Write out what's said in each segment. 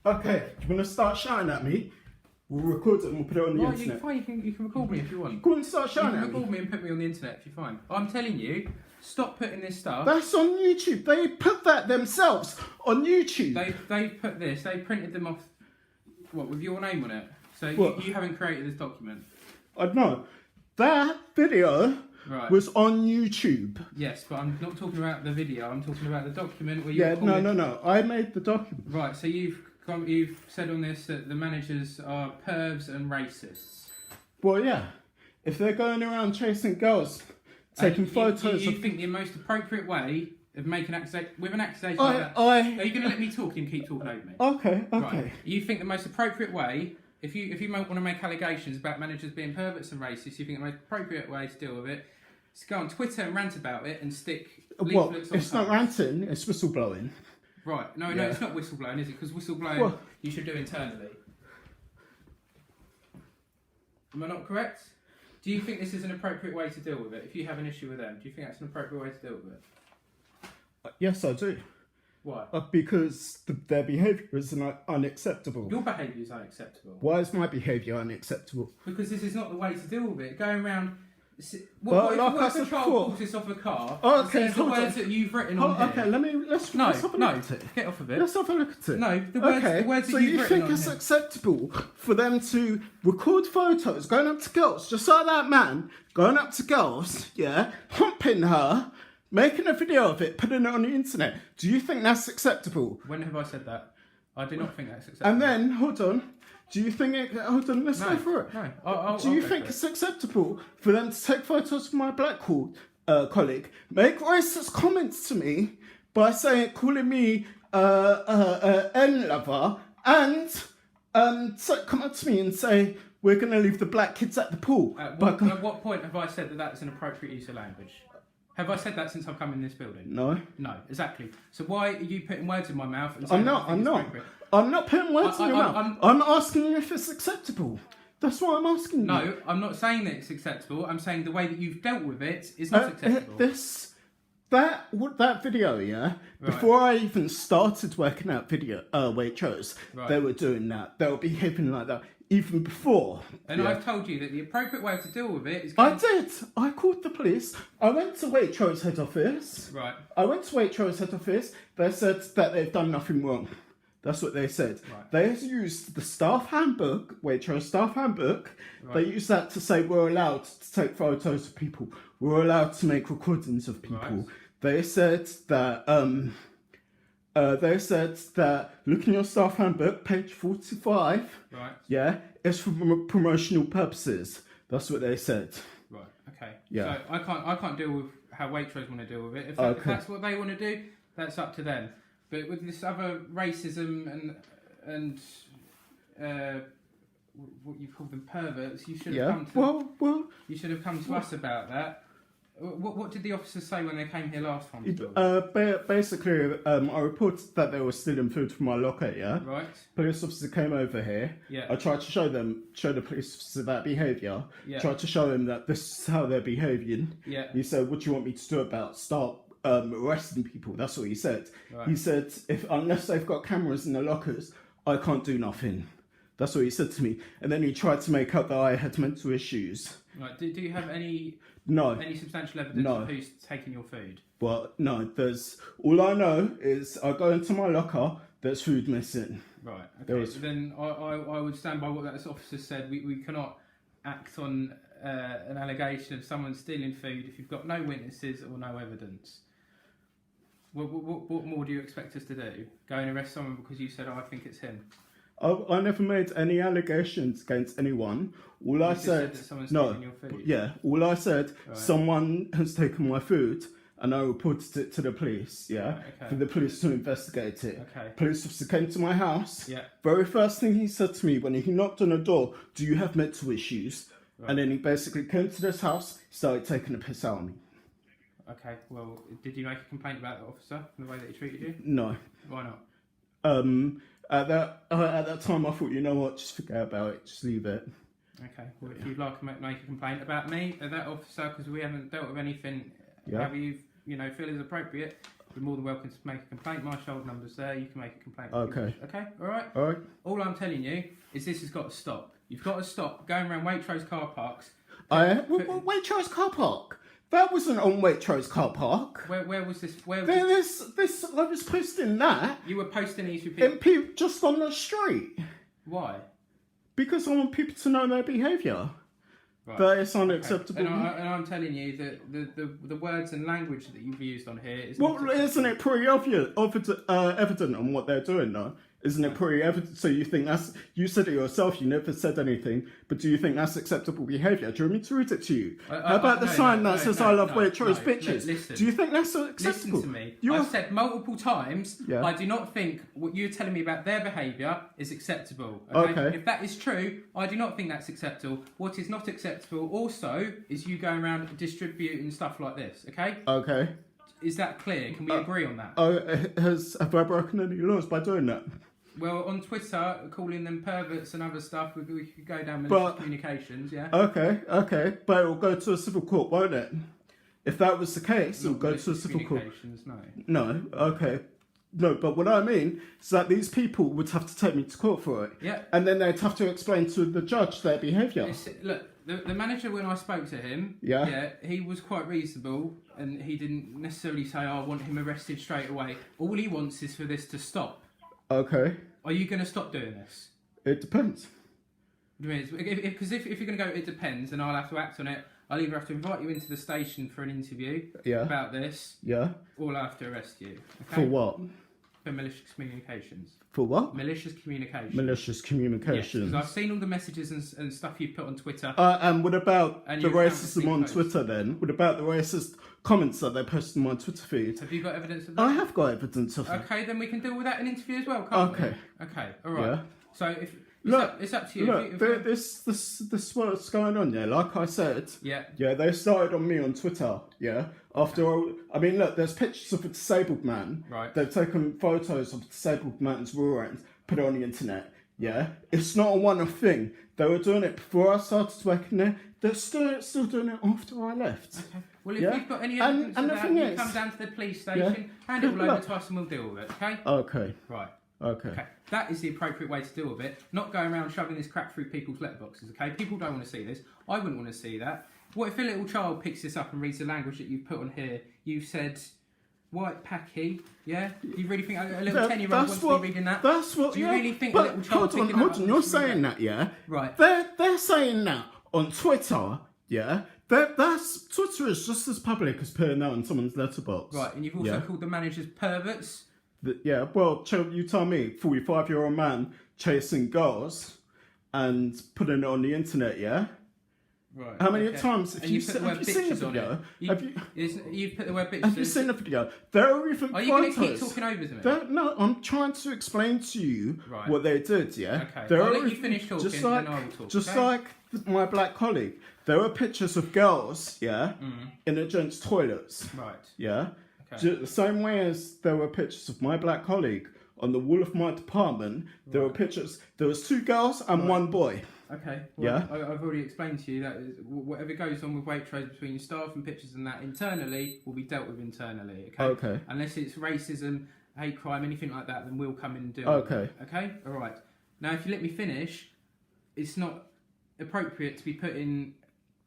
Okay, you want to start shouting at me? We'll record it and we'll put it on the Well, internet. you can record me if you want. Go and start You shouting can at record me. me and put me on the internet if you're fine. I'm telling you, stop putting this stuff. That's on YouTube. They put that themselves on YouTube. They put this. They printed them off. What, with your name on it? So you haven't created this document. I don't know. That video was on YouTube. Yes, but I'm not talking about the video. I'm talking about the document where you. Yeah, no. I made the document. Right. So you've said on this that the managers are pervs and racists. Well, yeah. If they're going around chasing girls, taking photos. You think the most appropriate way of making an accusation like that? Are you going to let me talk and keep talking over me? Okay. Right. You think the most appropriate way, if you want to make allegations about managers being perverts and racists, you think the most appropriate way to deal with it is to go on Twitter and rant about it and stick leaflets on it's not ranting, it's whistleblowing. Right. No, it's not whistleblowing, is it? Because whistleblowing you should do internally. Am I not correct? Do you think this is an appropriate way to deal with it? If you have an issue with them, do you think that's an appropriate way to deal with it? Yes, I do. Why? Because their behaviour is unacceptable. Your behaviour is unacceptable. Why is my behaviour unacceptable? Because this is not the way to deal with it. Going around... What if I a said child before. pulls this off a car Oh, okay, and says the words that you've written on here... Okay, let's have a look at it. Get off of it. Let's have a look at it. No, the words that you've written so you think on it's here. acceptable for them to record photos going up to girls, just like that man, going up to girls, yeah, humping her, making a video of it, putting it on the internet? Do you think that's acceptable? When have I said that? I do not think that's acceptable. And then, hold on, do you think let's go through it. No, do you think it's acceptable for them to take photos of my black colleague, make racist comments to me by calling me N lover, and come up to me and say we're going to leave the black kids at the pool? At what point have I said that that's an appropriate use of language? Have I said that since I've come in this building? No. No, exactly. So why are you putting words in my mouth? And I'm not putting words in your mouth. I'm asking you if it's acceptable. That's what I'm asking you. No, I'm not saying that it's acceptable. I'm saying the way that you've dealt with it is not acceptable. That video, yeah. Right. Before I even started working at Waitrose, they were doing that. They were behaving like that even before. And I've told you that the appropriate way to deal with it is. I did. I called the police. I went to Waitrose head office. Right. I went to Waitrose head office. They said that they've done nothing wrong. That's what they said. Right. They used the staff handbook, Waitrose staff handbook. Right. They used that to say we're allowed to take photos of people. We're allowed to make recordings of people. Right. They said that. Look in your staff handbook, page 45. Right. Yeah, it's for promotional purposes. That's what they said. Right. Okay. Yeah. So I can't deal with how Waitrose want to deal with it. If that's what they want to do, that's up to them. But with this other racism and what you call them perverts, you should have come to. You should have come to us about that. What did the officers say when they came here last time? Basically, I reported that they were stealing food from my locker. Yeah. Right. Police officer came over here. Yeah. I tried to show the police officer that behaviour. Yeah. Tried to show them that this is how they're behaving. Yeah. He said, "What do you want me to do about start arresting people?" That's what he said. Right. He said, unless they've got cameras in the lockers, I can't do nothing. That's what he said to me. And then he tried to make up that I had mental issues. Right. Do you have any substantial evidence of who's taking your food? Well, no. All I know is I go into my locker, there's food missing. Right. Okay. So then I would stand by what that officer said. We cannot act on an allegation of someone stealing food if you've got no witnesses or no evidence. What more do you expect us to do? Go and arrest someone because you said, I think it's him? I never made any allegations against anyone. All I said that someone's taking your food. Yeah, all I said, someone has taken my food, and I reported it to the police. Yeah, for the police to investigate it. Okay. Police officer came to my house. Yeah. Very first thing he said to me when he knocked on the door, "Do you have mental issues?" Right. And then he basically came to this house, started taking the piss out of me. Okay. Well, did you make a complaint about the officer and the way that he treated you? No. Why not? At that time, I thought, you know what, just forget about it, just leave it. Okay. Well, if you'd like to make a complaint about me, that officer, because we haven't dealt with anything, however you feel is appropriate, you're more than welcome to make a complaint. My shoulder number's there. You can make a complaint. Okay. Okay. All right. All right. All I'm telling you is this has got to stop. You've got to stop going around Waitrose car parks. Waitrose car park. That wasn't on Waitrose car park. Where was this? Where was this? I was posting that. You were posting these with people just on the street. Why? Because I want people to know their behaviour. Right. That is unacceptable. Okay. And I'm telling you that the words and language that you've used on here is. Well, isn't it pretty obvious, evident on what they're doing, though? Isn't it pretty evident? So you think that's... You said it yourself, you never said anything, but do you think that's acceptable behaviour? Do you want me to read it to you? How about the sign that says I love Waitrose bitches? Listen, do you think that's acceptable? Listen to me. I've said multiple times, I do not think what you're telling me about their behaviour is acceptable. Okay? If that is true, I do not think that's acceptable. What is not acceptable also is you going around distributing stuff like this, okay? Okay. Is that clear? Can we agree on that? Have I broken any laws by doing that? Well, on Twitter, calling them perverts and other stuff, we could go down malicious communications, yeah? Okay, but it'll go to a civil court, won't it? If that was the case, it'll go to a civil court. No, okay. No, but what I mean is that these people would have to take me to court for it. Yeah. And then they'd have to explain to the judge their behaviour. Look, the manager, when I spoke to him, he was quite reasonable, and he didn't necessarily say, I want him arrested straight away. All he wants is for this to stop. Okay. Are you going to stop doing this? It depends. Because if you're going to go, it depends, and I'll have to act on it. I'll either have to invite you into the station for an interview about this, or I'll have to arrest you. Okay? For what? For malicious communications. For what? Malicious communications. Malicious communications. Yes, because I've seen all the messages and stuff you've put on Twitter. And what about the racism on Twitter then? What about the racist comments that they posted on my Twitter feed? Have you got evidence of that? I have got evidence of that. Okay, then we can deal with that in an interview as well, can't we? Okay, all right. Yeah. So if... It's up to you. Look, this is what's going on, like I said. Yeah, they started on me on Twitter, After all, I mean, look, there's pictures of a disabled man. Right. They've taken photos of a disabled man's rear end, put it on the internet, It's not a one-off thing. They were doing it before I started working there. They're still doing it after I left. Okay. Well, if you've got any evidence of that, you come down to the police station, hand it all over to us and we'll deal with it, okay? Okay. Right. Okay. That is the appropriate way to deal with it. Not going around shoving this crap through people's letterboxes, okay? People don't want to see this. I wouldn't want to see that. What if a little child picks this up and reads the language that you've put on here? You've said, white packy, yeah? You really think a little 10-year-old wants to be reading that? That's what... Do you really think a little child picking that up? Hold on, you're saying that, Right. They're saying that on Twitter, Twitter is just as public as putting that on someone's letterbox. Right, and you've also called the managers perverts? Well, you tell me, 45-year-old man chasing girls and putting it on the internet, Right. How many times have you seen the video? You've put the word bitches. Have you seen the video? There are even Are you going to keep talking over to me? No, I'm trying to explain to you what they did, Okay. I'll let you finish talking, then I will talk. Just like my black colleague, there were pictures of girls, in a gents' toilets. Right. Yeah? Okay. The same way as there were pictures of my black colleague on the wall of my department, there were pictures. There was 2 girls and 1 boy. Okay. Well, I've already explained to you that whatever goes on with Waitrose between your staff and pictures and that internally will be dealt with internally. Okay. Unless it's racism, hate crime, anything like that, then we'll come in and deal with it. Okay. All right. Now, if you let me finish, it's not appropriate to be putting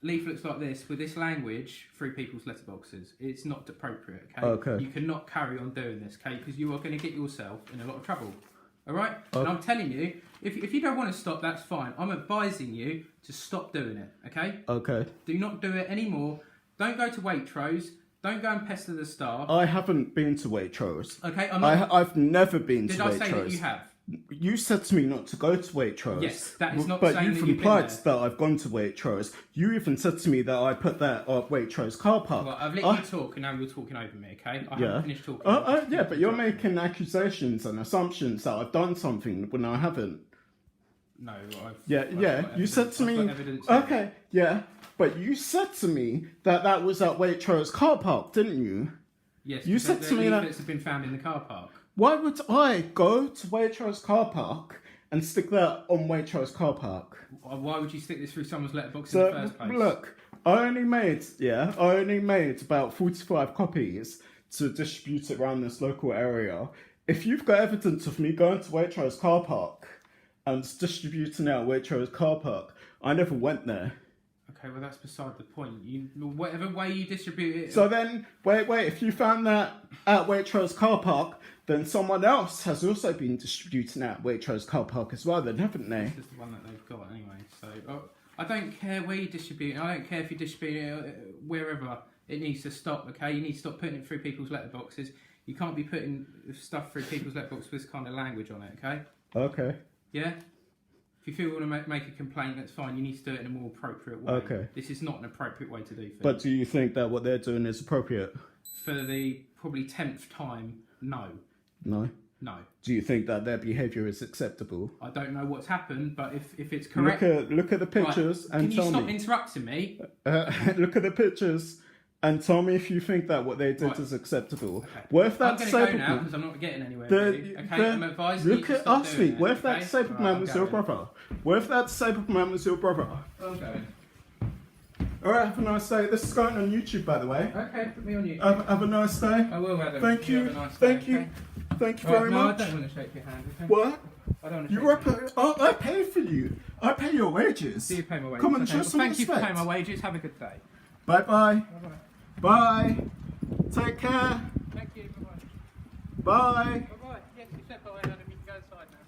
leaflets like this with this language through people's letterboxes. It's not appropriate, okay? You cannot carry on doing this, okay? Because you are going to get yourself in a lot of trouble, all right? And I'm telling you, if you don't want to stop, that's fine. I'm advising you to stop doing it, okay? Okay. Do not do it anymore. Don't go to Waitrose. Don't go and pester the staff. I haven't been to Waitrose. Okay, I've never been to Waitrose. Did I say that you have? You said to me not to go to Waitrose. Yes, that is not saying that you've But you've implied been there. that I've gone to Waitrose. You even said to me that I put that at Waitrose car park. Well, I've let you talk and now you're talking over me, okay? I haven't finished talking. But you're making accusations and assumptions that I've done something when I haven't. No, you said to me... Okay, but you said to me that was at Waitrose car park, didn't you? Yes, you said to me that... leaflets have been found in the car park. Why would I go to Waitrose car park and stick that on Waitrose car park? Why would you stick this through someone's letterbox in the first place? Look, I only made about 45 copies to distribute it around this local area. If you've got evidence of me going to Waitrose car park and distributing it at Waitrose car park, I never went there. Okay, well that's beside the point. Whatever way you distribute it. So then, wait. If you found that at Waitrose car park, then someone else has also been distributing at Waitrose car park as well, then haven't they? This is the one that they've got anyway. So I don't care where you distribute it. I don't care if you distribute it wherever. It needs to stop. Okay, you need to stop putting it through people's letterboxes. You can't be putting stuff through people's letterboxes with this kind of language on it. Okay. Okay. Yeah. If you feel you want to make a complaint, that's fine. You need to do it in a more appropriate way. Okay. This is not an appropriate way to do things. But do you think that what they're doing is appropriate? For the probably 10th time, no. No? No. Do you think that their behaviour is acceptable? I don't know what's happened, but if it's correct... Look at the pictures and tell me. Can you stop interrupting me? Look at the pictures and tell me if you think that what they did is acceptable. Okay. What if that I'm going to go now because I'm not getting anywhere. Okay, I'm advising you to stop doing it. What if that disabled man was your brother? What if that disabled man was your brother? I'm going. Alright, have a nice day. This is going on YouTube, by the way. Okay, put me on YouTube. Have a nice day. I will, Adam. Thank you. Have a nice day, Thank you. Okay? Thank you very much. No, I don't want to shake your hand. Okay? What? I don't want to shake your hand. I pay for you. I pay your wages. Do you pay my wages? Come on, show well, some thank respect. you for paying my wages. Have a good day. Bye-bye. Bye-bye. Bye. Take care. Thank you. Bye-bye. Bye. Bye-bye. Yes, you said bye, Adam. You can go inside now.